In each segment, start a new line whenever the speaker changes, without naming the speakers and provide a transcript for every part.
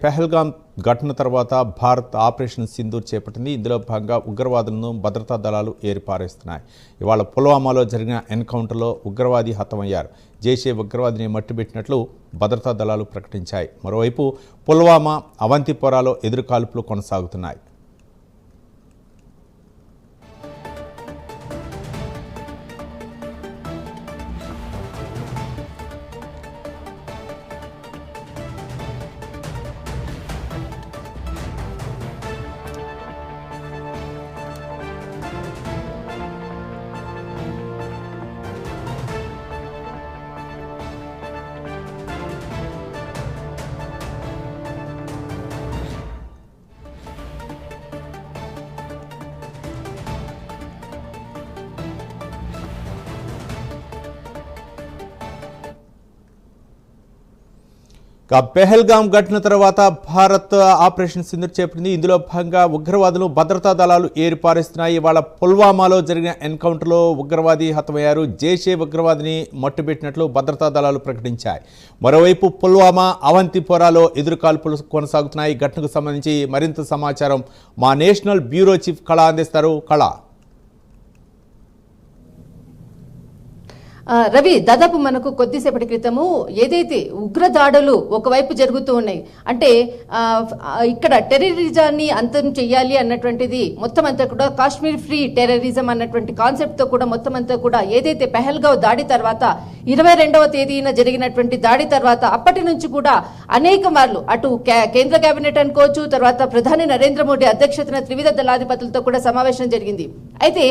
పెహల్గాం ఘటన తర్వాత భారత్ ఆపరేషన్ సింధూర్ చేపట్టింది. ఇందులో భాగంగా ఉగ్రవాదులను భద్రతా దళాలు ఏరిపారేస్తున్నాయి. ఇవాళ పుల్వామాలో జరిగిన ఎన్కౌంటర్లో ఉగ్రవాది హతమయ్యారు. జైషే ఉగ్రవాదిని మట్టిపెట్టినట్లు భద్రతా దళాలు ప్రకటించాయి. మరోవైపు పుల్వామా అవంతిపోరాలో ఎదురుకాల్పులు కొనసాగుతున్నాయి. పెహల్గాం ఘటన తర్వాత భారత్ ఆపరేషన్ సింధూర్ చేపట్టింది. ఇందులో భాగంగా ఉగ్రవాదులు భద్రతా దళాలు ఏరిపారేస్తున్నాయి. ఇవాళ పుల్వామాలో జరిగిన ఎన్కౌంటర్లో ఉగ్రవాది హతమయ్యారు. జైషే ఉగ్రవాదిని మట్టుబెట్టినట్లు భద్రతా దళాలు ప్రకటించాయి. మరోవైపు పుల్వామా అవంతిపోరాలో ఎదురుకాల్పులు కొనసాగుతున్నాయి. ఘటనకు సంబంధించి మరింత సమాచారం మా నేషనల్ బ్యూరో చీఫ్ కళ అందిస్తారు. కళ.
రవి, దాదాపు మనకు కొద్దిసేపటి క్రితము ఏదైతే ఉగ్రదాడులు ఒకవైపు జరుగుతూ ఉన్నాయి, అంటే ఇక్కడ టెర్రరిజాన్ని అంతం చెయ్యాలి అన్నటువంటిది మొత్తం అంతా కూడా కాశ్మీర్ ఫ్రీ టెర్రరిజం అన్నటువంటి కాన్సెప్ట్తో కూడా మొత్తం అంతా కూడా ఏదైతే పెహల్గావ్ దాడి తర్వాత 22వ తేదీన జరిగినటువంటి దాడి తర్వాత అప్పటి నుంచి కూడా అనేక మార్లు అటు కేంద్ర కేబినెట్ అనుకోవచ్చు, తర్వాత ప్రధాని నరేంద్ర మోడీ అధ్యక్షతన త్రివిధ దళాధిపతులతో కూడా సమావేశం జరిగింది. అయితే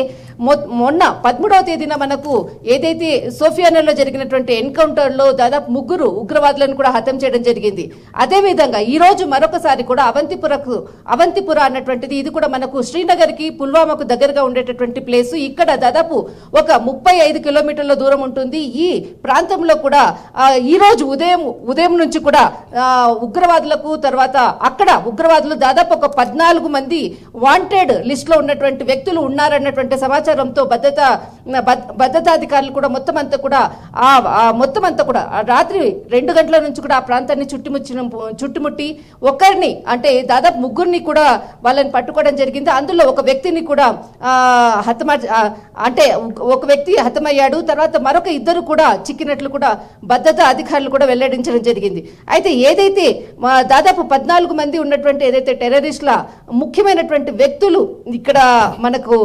మొన్న 13వ తేదీన మనకు ఏదైతే సోఫియానాలో జరిగినటువంటి ఎన్కౌంటర్లో దాదాపు 3 ఉగ్రవాదులను కూడా హతం చేయడం జరిగింది. అదేవిధంగా ఈ రోజు మరొకసారి కూడా అవంతిపుర అన్నటువంటిది, ఇది కూడా మనకు శ్రీనగర్కి పుల్వామాకు దగ్గరగా ఉండేటటువంటి ప్లేసు. ఇక్కడ దాదాపు ఒక 35 కిలోమీటర్ల దూరం ఉంటుంది. ఈ ప్రాంతంలో కూడా ఈ రోజు ఉదయం నుంచి కూడా ఉగ్రవాదులకు తర్వాత అక్కడ ఉగ్రవాదులు దాదాపు ఒక 14 మంది వాంటెడ్ లిస్ట్ లో ఉన్నటువంటి వ్యక్తులు ఉన్నారన్నటువంటి సమాచారంతో భద్రతాధికారులు కూడా మొత్తం అంతా కూడా రాత్రి 2 గంటల నుంచి కూడా ఆ ప్రాంతాన్ని చుట్టుముట్టి ఒకరిని అంటే దాదాపు 3 కూడా వాళ్ళని పట్టుకోవడం జరిగింది. అందులో ఒక వ్యక్తిని కూడా ఒక వ్యక్తి హతమయ్యాడు. తర్వాత మరొక 2 కూడా చిక్కినట్లు కూడా భద్రతా అధికారులు కూడా వెల్లడించడం జరిగింది. అయితే ఏదైతే దాదాపు 14 మంది ఉన్నటువంటి ఏదైతే టెర్రరిస్టుల ముఖ్యమైనటువంటి వ్యక్తులు ఇక్కడ మనకు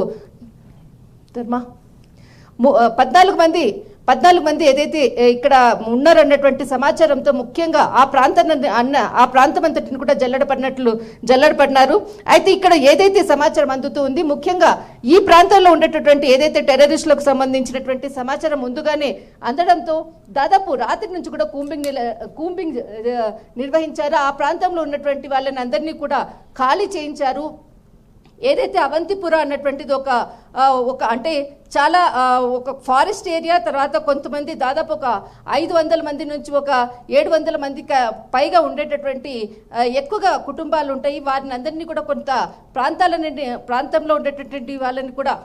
14 మంది ఏదైతే ఇక్కడ ఉన్నారన్నటువంటి సమాచారంతో ముఖ్యంగా ఆ ప్రాంతం అంతటిని కూడా జల్లడపడినారు. అయితే ఇక్కడ ఏదైతే సమాచారం అందుతూ ఉంది, ముఖ్యంగా ఈ ప్రాంతంలో ఉండేటటువంటి ఏదైతే టెర్రరిస్టులకు సంబంధించినటువంటి సమాచారం ముందుగానే అందడంతో దాదాపు రాత్రి నుంచి కూడా కూంబింగ్ నిర్వహించారు. ఆ ప్రాంతంలో ఉన్నటువంటి వాళ్ళని అందరినీ కూడా ఖాళీ చేయించారు. ఏదైతే అవంతిపుర అన్నటువంటిది ఒక అంటే చాలా ఒక ఫారెస్ట్ ఏరియా, తర్వాత కొంతమంది దాదాపు ఒక 500 మంది నుంచి ఒక 700 మంది పైగా ఉండేటటువంటి ఎక్కువగా కుటుంబాలు ఉంటాయి. వారిని అందరినీ కూడా కొంత ప్రాంతంలో ఉండేటటువంటి వాళ్ళని కూడా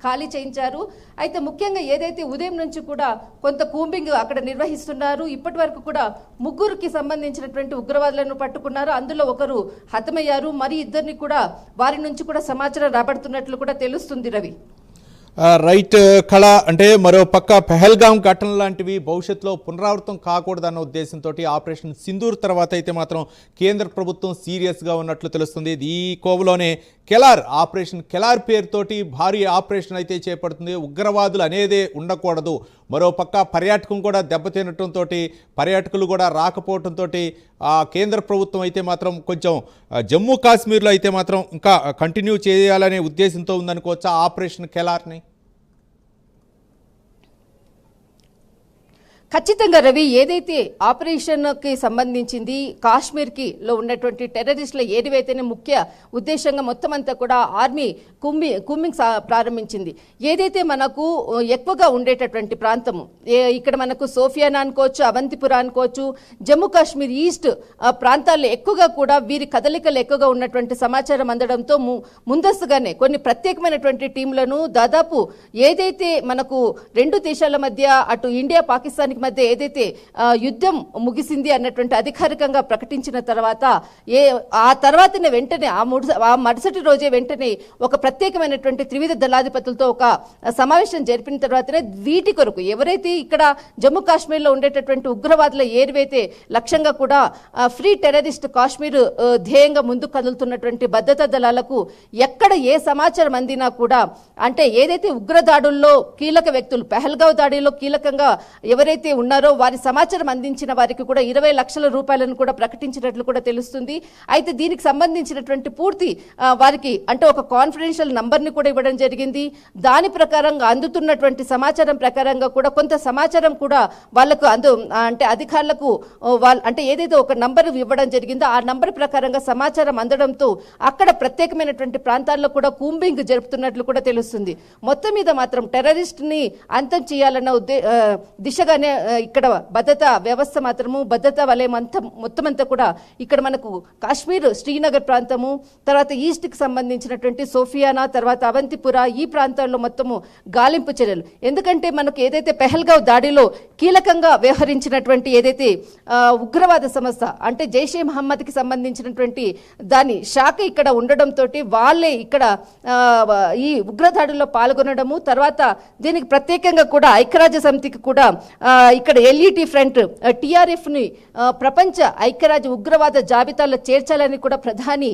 ఖాళీ చేయించారు. అయితే ముఖ్యంగా ఏదైతే ఉదయం నుంచి కూడా కొంత కూంబింగ్ అక్కడ నిర్వహిస్తున్నారు. ఇప్పటి వరకు కూడా 3కి సంబంధించినటువంటి ఉగ్రవాదులను పట్టుకున్నారు. అందులో ఒకరు హతమయ్యారు. మరి 2 కూడా వారి నుంచి కూడా సమాచారం రాబడుతున్నట్లు కూడా తెలుస్తుంది. రవి,
రైట్ కళ. అంటే మరో పక్క పెహల్గాం ఘటన లాంటివి భవిష్యత్తులో పునరావృతం కాకూడదన్న ఉద్దేశంతో ఆపరేషన్ సింధూర్ తర్వాత అయితే మాత్రం కేంద్ర ప్రభుత్వం సీరియస్గా ఉన్నట్లు తెలుస్తుంది. ఈ కోవలోనే ఆపరేషన్ కెలార్ పేరుతోటి భారీ ఆపరేషన్ అయితే చేపడుతుంది. ఉగ్రవాదులు అనేదే ఉండకూడదు. మరో పక్క పర్యాటకం కూడా దెబ్బతినటంతో పర్యాటకులు కూడా రాకపోవడంతో కేంద్ర ప్రభుత్వం అయితే మాత్రం కొంచెం జమ్మూ కాశ్మీర్లో అయితే మాత్రం ఇంకా కంటిన్యూ చేయాలనే ఉద్దేశంతో ఉందనుకోవచ్చా ఆపరేషన్ కెలార్ని?
ఖచ్చితంగా రవి, ఏదైతే ఆపరేషన్కి సంబంధించింది కాశ్మీర్కి లో ఉన్నటువంటి టెర్రరిస్టుల ఏడివైతేనే ముఖ్య ఉద్దేశంగా మొత్తం అంతా కూడా ఆర్మీ కూంబింగ్ ప్రారంభించింది. ఏదైతే మనకు ఎక్కువగా ఉండేటటువంటి ప్రాంతము ఇక్కడ మనకు సోఫియానా అనుకోవచ్చు, అవంతిపుర అనుకోవచ్చు, జమ్మూ కాశ్మీర్ ఈస్ట్ ప్రాంతాల్లో ఎక్కువగా కూడా వీరి కదలికలు ఎక్కువగా ఉన్నటువంటి సమాచారం అందడంతో ముందస్తుగానే కొన్ని ప్రత్యేకమైనటువంటి టీంలను దాదాపు ఏదైతే మనకు రెండు దేశాల మధ్య అటు ఇండియా పాకిస్తాన్కి మధ్య ఏదైతే యుద్ధం ముగిసింది అన్నటువంటి అధికారికంగా ప్రకటించిన తర్వాత ఆ తర్వాతనే వెంటనే ఆ మరుసటి రోజే వెంటనే ఒక ప్రత్యేకమైనటువంటి త్రివిధ దళాధిపతులతో ఒక సమావేశం జరిపిన తర్వాతనే వీటి కొరకు ఎవరైతే ఇక్కడ జమ్మూ కాశ్మీర్లో ఉండేటటువంటి ఉగ్రవాదుల ఏరివైతే లక్ష్యంగా కూడా ఫ్రీ టెర్రరిస్ట్ కాశ్మీర్ ధ్యేయంగా ముందుకు కదులుతున్నటువంటి భద్రతా దళాలకు ఎక్కడ ఏ సమాచారం అందినా కూడా అంటే ఏదైతే ఉగ్రదాడుల్లో కీలక వ్యక్తులు పెహల్గావ్ దాడిలో కీలకంగా ఎవరైతే ఉన్నారో వారి సమాచారం అందించిన వారికి కూడా 20 లక్షల రూపాయలను కూడా ప్రకటించినట్లు కూడా తెలుస్తుంది. అయితే దీనికి సంబంధించినటువంటి పూర్తి వారికి అంటే ఒక కాన్ఫిడెన్షియల్ నంబర్ని కూడా ఇవ్వడం జరిగింది. దాని ప్రకారంగా అందుతున్నటువంటి సమాచారం ప్రకారంగా కూడా కొంత సమాచారం కూడా వాళ్ళకు అంటే అధికారులకు అంటే ఏదైతే ఒక నంబర్ ఇవ్వడం జరిగిందో ఆ నంబర్ ప్రకారంగా సమాచారం అందడంతో అక్కడ ప్రత్యేకమైనటువంటి ప్రాంతాల్లో కూడా కూంబింగ్ జరుపుతున్నట్లు కూడా తెలుస్తుంది. మొత్తం మీద మాత్రం టెర్రరిస్ట్ ని అంతం చేయాలన్న దిశగానే ఇక్కడ భద్రతా వ్యవస్థ మాత్రము భద్రతా వలయం మొత్తం అంతా కూడా ఇక్కడ మనకు కాశ్మీర్ శ్రీనగర్ ప్రాంతము తర్వాత ఈస్ట్ కి సంబంధించినటువంటి సోఫియానా తర్వాత అవంతిపుర ఈ ప్రాంతాల్లో మొత్తము గాలింపు చర్యలు. ఎందుకంటే మనకు ఏదైతే పెహల్గావ్ దాడిలో కీలకంగా వ్యవహరించినటువంటి ఏదైతే ఉగ్రవాద సంస్థ అంటే జైషే మహమ్మద్ కి సంబంధించినటువంటి దాని శాఖ ఇక్కడ ఉండడంతో వాళ్ళే ఇక్కడ ఈ ఉగ్రదాడుల్లో పాల్గొనడము తర్వాత దీనికి ప్రత్యేకంగా కూడా ఐక్యరాజ్య సమితికి కూడా ఇక్కడ ఎల్ఈటి ఫ్రంట్ టిఆర్ఎఫ్ ని ప్రపంచ ఐక్యరాజ్య ఉగ్రవాద జాబితాలో చేర్చాలని కూడా ప్రధాని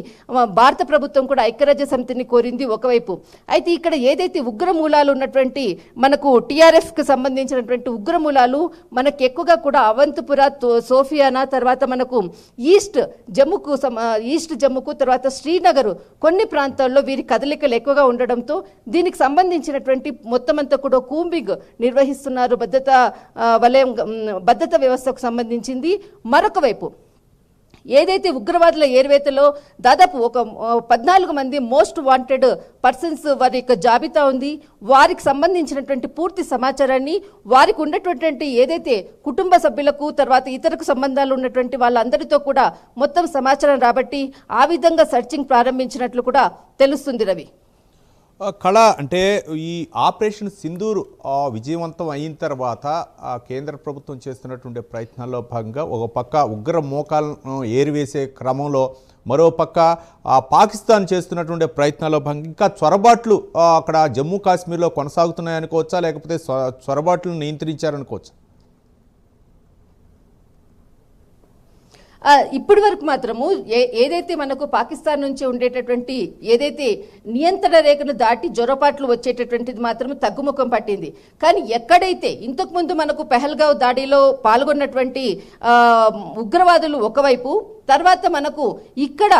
భారత ప్రభుత్వం కూడా ఐక్యరాజ్య సమితిని కోరింది ఒకవైపు. అయితే ఇక్కడ ఏదైతే ఉగ్రమూలాలు ఉన్నటువంటి మనకు టిఆర్ఎఫ్ కి సంబంధించినటువంటి ఉగ్రమూలాలు మనకు ఎక్కువగా కూడా అవంతిపుర సోఫియానా తర్వాత మనకు ఈస్ట్ జమ్ముకు తర్వాత శ్రీనగర్ కొన్ని ప్రాంతాల్లో వీరి కదలికలు ఎక్కువగా ఉండడంతో దీనికి సంబంధించినటువంటి మొత్తం అంతా కూడా కూంబింగ్ నిర్వహిస్తున్నారు భద్రతా వ్యవస్థకు సంబంధించింది. మరొక వైపు ఏదైతే ఉగ్రవాదుల ఏర్వేతలో దాదాపు ఒక 14 మంది మోస్ట్ వాంటెడ్ పర్సన్స్ వారి యొక్క జాబితా ఉంది. వారికి సంబంధించినటువంటి పూర్తి సమాచారాన్ని వారికి ఉన్నటువంటి ఏదైతే కుటుంబ సభ్యులకు తర్వాత ఇతరకు సంబంధాలు ఉన్నటువంటి వాళ్ళందరితో కూడా మొత్తం సమాచారం రాబట్టి ఆ విధంగా సర్చింగ్ ప్రారంభించినట్లు కూడా తెలుస్తుంది. రవి
కళ అంటే ఈ ఆపరేషన్ సింధూర్ విజయవంతం అయిన తర్వాత కేంద్ర ప్రభుత్వం చేస్తున్నటువంటి ప్రయత్నాల్లో భాగంగా ఒక పక్క ఉగ్ర మోకాలను ఏరివేసే క్రమంలో మరో పక్క పాకిస్తాన్ చేస్తున్నటువంటి ప్రయత్నాల్లో భాగంగా ఇంకా చొరబాట్లు అక్కడ జమ్మూ కాశ్మీర్లో కొనసాగుతున్నాయనుకోవచ్చా లేకపోతే చొరబాట్లను నియంత్రించారనుకోవచ్చా?
ఇప్పటి వరకు మాత్రము ఏదైతే మనకు పాకిస్తాన్ నుంచి ఉండేటటువంటి ఏదైతే నియంత్రణ రేఖను దాటి జొరపాట్లు వచ్చేటటువంటిది మాత్రం తగ్గుముఖం పట్టింది. కానీ ఎక్కడైతే ఇంతకు ముందు మనకు పెహల్గావ్ దాడిలో పాల్గొన్నటువంటి ఉగ్రవాదులు ఒకవైపు తర్వాత మనకు ఇక్కడ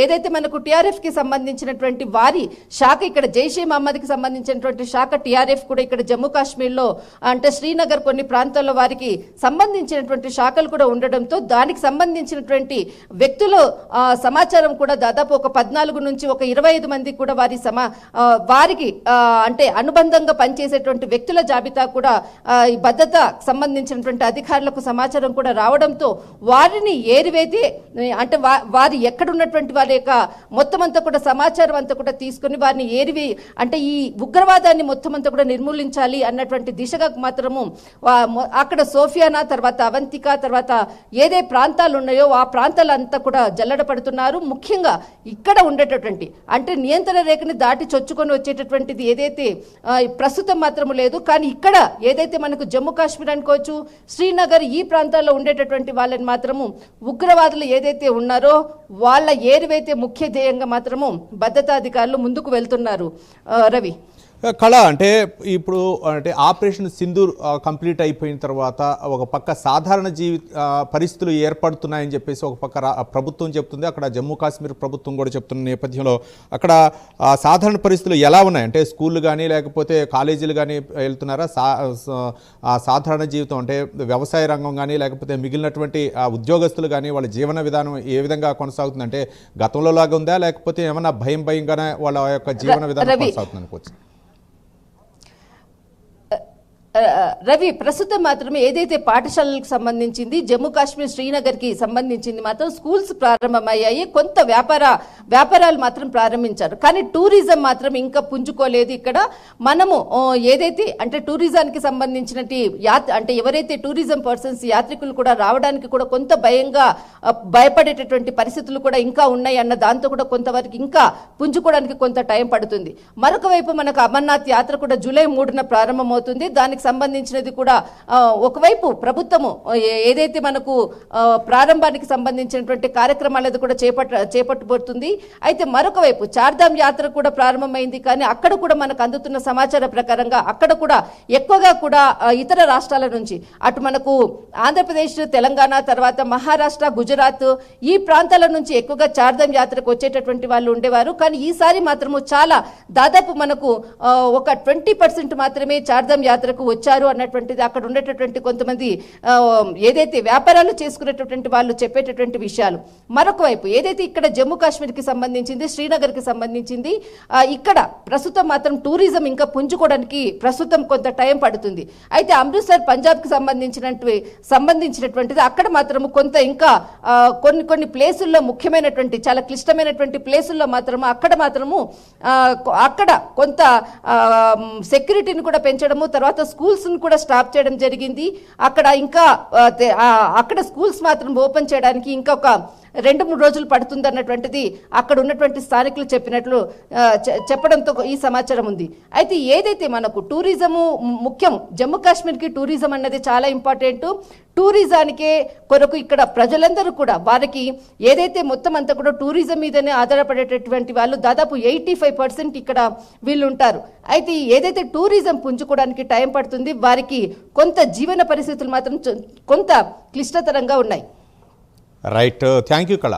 ఏదైతే మనకు టిఆర్ఎఫ్ కి సంబంధించినటువంటి వారి శాఖ ఇక్కడ జైషే మహమ్మద్ కి సంబంధించినటువంటి శాఖ టిఆర్ఎఫ్ కూడా ఇక్కడ జమ్మూ కాశ్మీర్లో అంటే శ్రీనగర్ కొన్ని ప్రాంతాల్లో వారికి సంబంధించినటువంటి శాఖలు కూడా ఉండడంతో దానికి సంబంధించినటువంటి వ్యక్తుల సమాచారం కూడా దాదాపు ఒక 14 నుంచి ఒక 25 మంది కూడా వారికి అంటే అనుబంధంగా పనిచేసేటువంటి వ్యక్తుల జాబితా కూడా ఈ భద్రత సంబంధించినటువంటి అధికారులకు సమాచారం కూడా రావడంతో వారిని ఏరివేతే అంటే వారి ఎక్కడ ఉన్నటువంటి వారి యొక్క మొత్తం అంతా కూడా సమాచారం అంతా కూడా తీసుకుని వారిని ఏరివి అంటే ఈ ఉగ్రవాదాన్ని మొత్తం అంతా కూడా నిర్మూలించాలి అన్నటువంటి దిశగా మాత్రము అక్కడ సోఫియానా తర్వాత అవంతిక తర్వాత ఏదే ప్రాంతాలు ఉన్నాయో ఆ ప్రాంతాలంతా కూడా జల్లడ పడుతున్నారు. ముఖ్యంగా ఇక్కడ ఉండేటటువంటి అంటే నియంత్రణ రేఖని దాటి చొచ్చుకొని వచ్చేటటువంటిది ఏదైతే ప్రస్తుతం మాత్రము లేదు. కానీ ఇక్కడ ఏదైతే మనకు జమ్మూ కాశ్మీర్ అనుకోవచ్చు శ్రీనగర్ ఈ ప్రాంతాల్లో ఉండేటటువంటి వాళ్ళని మాత్రము ఉగ్రవాదులు ఏదైతే ఉన్నారో వాళ్ళ ఏరివైతే ముఖ్య ధ్యేయంగా మాత్రము భద్రతాధికారులు ముందుకు వెళ్తున్నారు. రవి
కళ అంటే ఇప్పుడు అంటే ఆపరేషన్ సింధూర్ కంప్లీట్ అయిపోయిన తర్వాత ఒక పక్క సాధారణ పరిస్థితులు ఏర్పడుతున్నాయని చెప్పేసి ఒక పక్క ప్రభుత్వం చెప్తుంది, అక్కడ జమ్మూ కాశ్మీర్ ప్రభుత్వం కూడా చెప్తున్న నేపథ్యంలో అక్కడ సాధారణ పరిస్థితులు ఎలా ఉన్నాయి? అంటే స్కూళ్ళు కానీ లేకపోతే కాలేజీలు కానీ వెళ్తున్నారా? సాధారణ జీవితం అంటే వ్యవసాయ రంగం కానీ లేకపోతే మిగిలినటువంటి ఉద్యోగస్తులు కానీ వాళ్ళ జీవన విధానం ఏ విధంగా కొనసాగుతుంది? అంటే గతంలో లాగా ఉందా లేకపోతే ఏమన్నా భయంగానే వాళ్ళ యొక్క జీవన విధానం కొనసాగుతుంది అనుకోవచ్చు?
రవి ప్రస్తుతం మాత్రమే ఏదైతే పాఠశాలలకు సంబంధించింది జమ్మూ కాశ్మీర్ శ్రీనగర్ కి సంబంధించింది మాత్రం స్కూల్స్ ప్రారంభమయ్యాయి. కొంత వ్యాపార వ్యాపారాలు మాత్రం ప్రారంభించారు. కానీ టూరిజం మాత్రం ఇంకా పుంజుకోలేదు. ఇక్కడ మనము ఏదైతే అంటే టూరిజానికి సంబంధించినటి అంటే ఎవరైతే టూరిజం పర్సన్స్ యాత్రికులు కూడా రావడానికి కూడా కొంత భయపడేటటువంటి పరిస్థితులు కూడా ఇంకా ఉన్నాయి అన్న దాంతో కూడా కొంతవరకు ఇంకా పుంజుకోవడానికి కొంత టైం పడుతుంది. మరొక వైపు మనకు అమర్నాథ్ యాత్ర కూడా జూలై 3న ప్రారంభమవుతుంది. దానికి సంబంధించినది కూడా ఒకవైపు ప్రభుత్వము ఏదైతే మనకు ప్రారంభానికి సంబంధించినటువంటి కార్యక్రమాలది కూడా చేపట్టబోతుంది. అయితే మరొక వైపు చార్ధామ్ యాత్ర కూడా ప్రారంభమైంది. కానీ అక్కడ కూడా మనకు అందుతున్న సమాచార ప్రకారంగా అక్కడ కూడా ఎక్కువగా కూడా ఇతర రాష్ట్రాల నుంచి అటు మనకు ఆంధ్రప్రదేశ్, తెలంగాణ, తర్వాత మహారాష్ట్ర, గుజరాత్ ఈ ప్రాంతాల నుంచి ఎక్కువగా చార్ధామ్ యాత్రకు వచ్చేటటువంటి వాళ్ళు ఉండేవారు. కానీ ఈసారి మాత్రము చాలా దాదాపు మనకు ఒక 20% మాత్రమే చార్ధామ్ యాత్రకు వచ్చారు అన్నటువంటిది అక్కడ ఉండేటటువంటి కొంతమంది ఏదైతే వ్యాపారాలు చేసుకునేటటువంటి వాళ్ళు చెప్పేటటువంటి విషయాలు. మరొక వైపు ఏదైతే ఇక్కడ జమ్మూ కాశ్మీర్కి సంబంధించింది, శ్రీనగర్కి సంబంధించింది, ఇక్కడ ప్రస్తుతం మాత్రం టూరిజం ఇంకా పుంజుకోవడానికి ప్రస్తుతం కొంత టైం పడుతుంది. అయితే అమృత్సర్, పంజాబ్కి సంబంధించినటువంటిది అక్కడ మాత్రము కొంత ఇంకా కొన్ని ప్లేసుల్లో ముఖ్యమైనటువంటి చాలా క్లిష్టమైనటువంటి ప్లేసుల్లో మాత్రము అక్కడ కొంత సెక్యూరిటీని కూడా పెంచడము, తర్వాత స్కూల్స్ని కూడా స్టాప్ చేయడం జరిగింది. అక్కడ ఇంకా అక్కడ స్కూల్స్ మాత్రం ఓపెన్ చేయడానికి ఇంకా ఒక 2-3 రోజులు పడుతుంది అన్నటువంటిది అక్కడ ఉన్నటువంటి స్థానికులు చెప్పడంతో ఈ సమాచారం ఉంది. అయితే ఏదైతే మనకు టూరిజము ముఖ్యం, జమ్మూ కాశ్మీర్కి టూరిజం అన్నది చాలా ఇంపార్టెంట్. టూరిజానికే కొరకు ఇక్కడ ప్రజలందరూ కూడా వారికి ఏదైతే మొత్తం అంతా కూడా టూరిజం మీదనే ఆధారపడేటటువంటి వాళ్ళు దాదాపు 85% ఇక్కడ వీళ్ళు ఉంటారు. అయితే ఏదైతే టూరిజం పుంజుకోవడానికి టైం పడుతుంది, వారికి కొంత జీవన పరిస్థితులు మాత్రం కొంత క్లిష్టతరంగా ఉన్నాయి.
రైట్, థ్యాంక్ యూ కళ.